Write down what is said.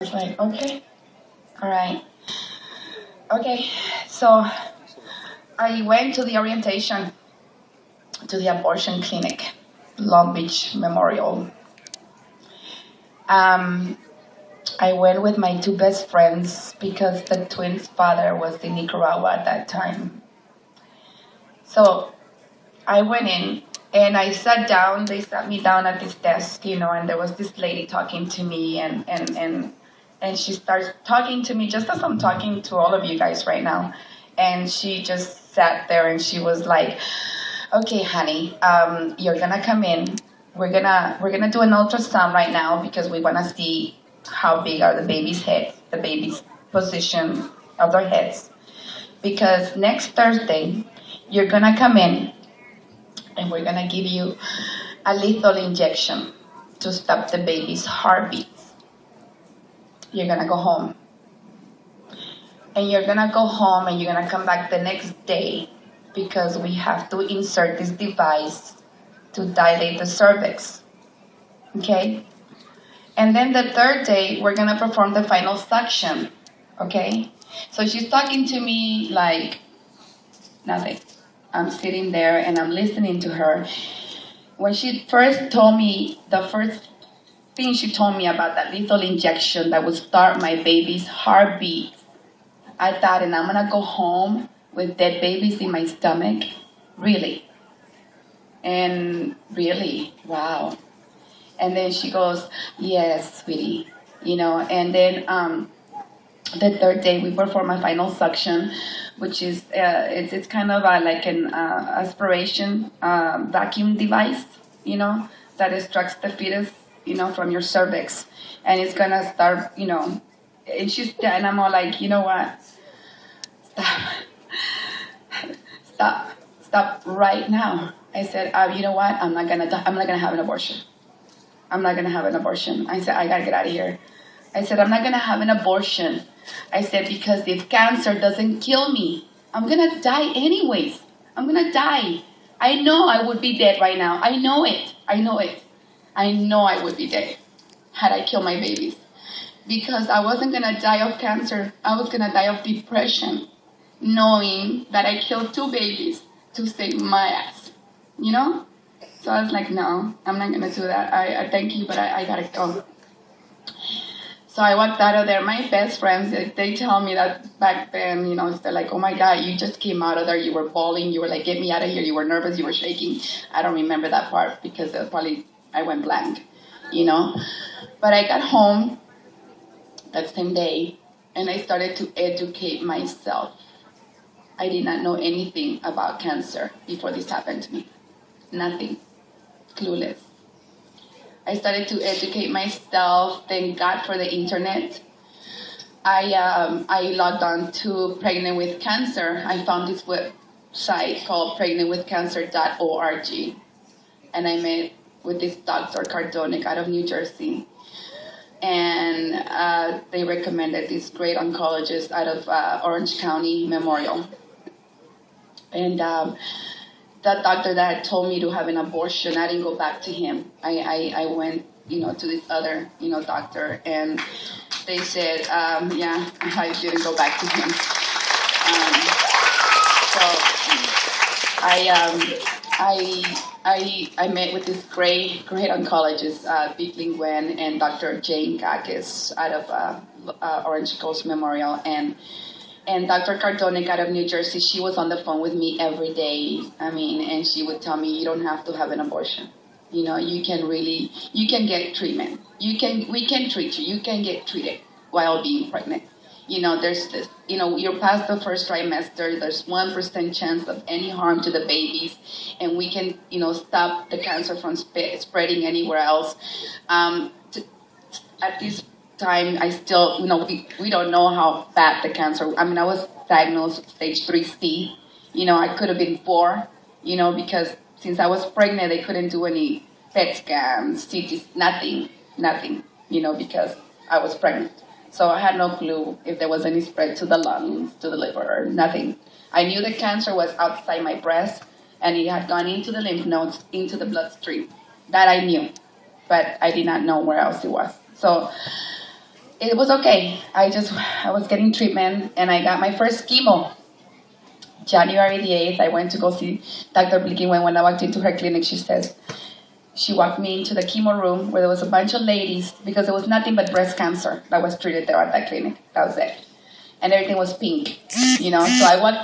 It's like, okay, all right. Okay, so I went to the orientation to the abortion clinic, Long Beach Memorial. Um, I went with my two best friends because the twins' father was in Nicaragua at that time. So I went in and I sat down. They sat me down at this desk, and there was this lady talking to me, and she starts talking to me just as I'm talking to all of you guys right now. And she just sat there and she was like, "Okay, honey, you're gonna come in. We're gonna do an ultrasound right now because we wanna see how big are the baby's heads, the baby's position of their heads. Because next Thursday, you're gonna come in and we're gonna give you a lethal injection to stop the baby's heartbeat. You're gonna go home. And you're gonna go home and you're gonna come back the next day because we have to insert this device to dilate the cervix. Okay? And then the third day, we're gonna perform the final suction. Okay? So she's talking to me like nothing. I'm sitting there and I'm listening to her. When she first told me, the first thing she told me about that lethal injection that would start my baby's heartbeat, I thought, and I'm gonna go home with dead babies in my stomach? Really? And really? Wow. And then she goes, yes, sweetie. And then the third day we perform a final suction, which is it's kind of like an aspiration vacuum device, that extracts the fetus, from your cervix, and it's gonna start, and I'm all like, you know what? Stop, stop right now. I said, you know what? I'm not gonna have an abortion. I'm not gonna have an abortion. I said, I gotta get out of here. I said, I'm not gonna have an abortion. I said, because if cancer doesn't kill me, I'm gonna die anyways. I'm gonna die. I know I would be dead right now. I know it. I know it. I know I would be dead had I killed my babies. Because I wasn't gonna die of cancer. I was gonna die of depression, knowing that I killed two babies to save my ass. So I was like, no, I'm not gonna do that. I thank you, but I gotta go. So I walked out of there. My best friends, they tell me that back then, they're like, oh my God, you just came out of there. You were bawling. You were like, get me out of here. You were nervous. You were shaking. I don't remember that part because probably I went blank, But I got home that same day and I started to educate myself. I did not know anything about cancer before this happened to me. Nothing. Clueless. I started to educate myself. Thank God for the internet. I logged on to Pregnant with Cancer. I found this website called pregnantwithcancer.org. And I met with this Dr. Cardonic out of New Jersey. And they recommended this great oncologist out of Orange County Memorial. And that doctor that had told me to have an abortion, I didn't go back to him. I went, to this other, doctor, and they said, yeah, I didn't go back to him. I met with this great oncologist, Big Ling Wen, and Dr. Jane Kakis out of Orange Coast Memorial, and Dr. Cardonic out of New Jersey. She was on the phone with me every day. And she would tell me, you don't have to have an abortion. You can get treatment. We can treat you. You can get treated while being pregnant. There's this, you're past the first trimester. There's 1% chance of any harm to the babies. And we can, stop the cancer from spreading anywhere else. At this time, I still, we don't know how bad the cancer. I was diagnosed stage 3C. I could have been 4. Because since I was pregnant, they couldn't do any PET scans, CTs, nothing. Because I was pregnant. So I had no clue if there was any spread to the lungs, to the liver, nothing. I knew the cancer was outside my breast, and it had gone into the lymph nodes, into the bloodstream. That I knew, but I did not know where else it was. So it was okay. I was getting treatment, and I got my first chemo. January the 8th, I went to go see Dr. Blicky. When I walked into her clinic, she walked me into the chemo room where there was a bunch of ladies, because there was nothing but breast cancer that was treated there at that clinic. That was it. And everything was pink, So I walked in.